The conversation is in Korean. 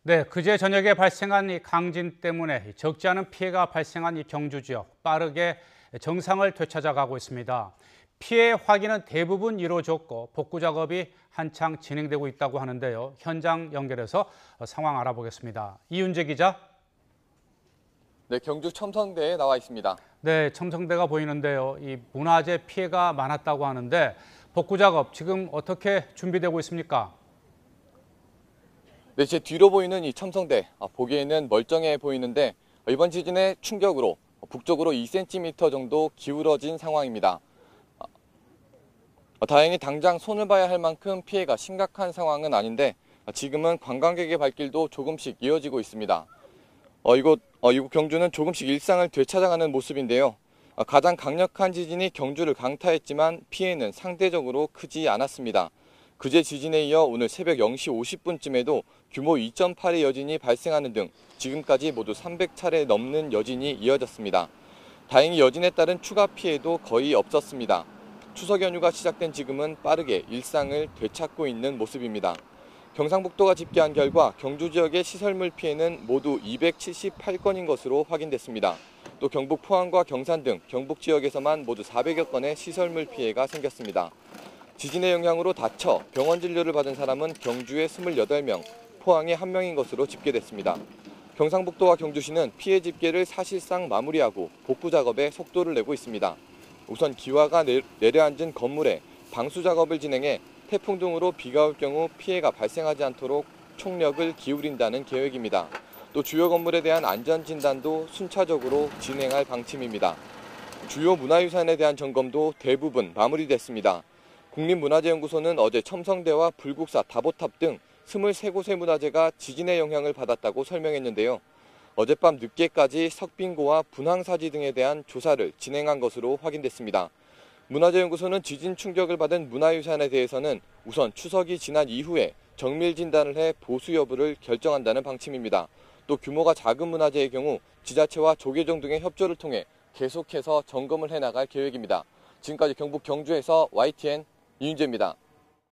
네, 그제 저녁에 발생한 이 강진 때문에 적지 않은 피해가 발생한 이 경주 지역 빠르게 정상을 되찾아가고 있습니다. 피해 확인은 대부분 이루어졌고 복구 작업이 한창 진행되고 있다고 하는데요. 현장 연결해서 상황 알아보겠습니다. 이윤재 기자. 네, 경주 첨성대에 나와 있습니다. 네, 첨성대가 보이는데요. 이 문화재 피해가 많았다고 하는데 복구 작업 지금 어떻게 준비되고 있습니까? 네, 제 뒤로 보이는 이 첨성대, 보기에는 멀쩡해 보이는데 이번 지진의 충격으로 북쪽으로 2cm 정도 기울어진 상황입니다. 다행히 당장 손을 봐야 할 만큼 피해가 심각한 상황은 아닌데 지금은 관광객의 발길도 조금씩 이어지고 있습니다. 이곳 경주는 조금씩 일상을 되찾아가는 모습인데요. 가장 강력한 지진이 경주를 강타했지만 피해는 상대적으로 크지 않았습니다. 그제 지진에 이어 오늘 새벽 0시 50분쯤에도 규모 2.8의 여진이 발생하는 등 지금까지 모두 300차례 넘는 여진이 이어졌습니다. 다행히 여진에 따른 추가 피해도 거의 없었습니다. 추석 연휴가 시작된 지금은 빠르게 일상을 되찾고 있는 모습입니다. 경상북도가 집계한 결과 경주 지역의 시설물 피해는 모두 278건인 것으로 확인됐습니다. 또 경북 포항과 경산 등 경북 지역에서만 모두 400여 건의 시설물 피해가 생겼습니다. 지진의 영향으로 다쳐 병원 진료를 받은 사람은 경주에 28명, 포항에 1명인 것으로 집계됐습니다. 경상북도와 경주시는 피해 집계를 사실상 마무리하고 복구 작업에 속도를 내고 있습니다. 우선 기와가 내려앉은 건물에 방수 작업을 진행해 태풍 등으로 비가 올 경우 피해가 발생하지 않도록 총력을 기울인다는 계획입니다. 또 주요 건물에 대한 안전 진단도 순차적으로 진행할 방침입니다. 주요 문화유산에 대한 점검도 대부분 마무리됐습니다. 국립문화재연구소는 어제 첨성대와 불국사, 다보탑 등 23곳의 문화재가 지진의 영향을 받았다고 설명했는데요. 어젯밤 늦게까지 석빙고와 분황사지 등에 대한 조사를 진행한 것으로 확인됐습니다. 문화재연구소는 지진 충격을 받은 문화유산에 대해서는 우선 추석이 지난 이후에 정밀 진단을 해 보수 여부를 결정한다는 방침입니다. 또 규모가 작은 문화재의 경우 지자체와 조계종 등의 협조를 통해 계속해서 점검을 해나갈 계획입니다. 지금까지 경북 경주에서 YTN 이윤재입니다.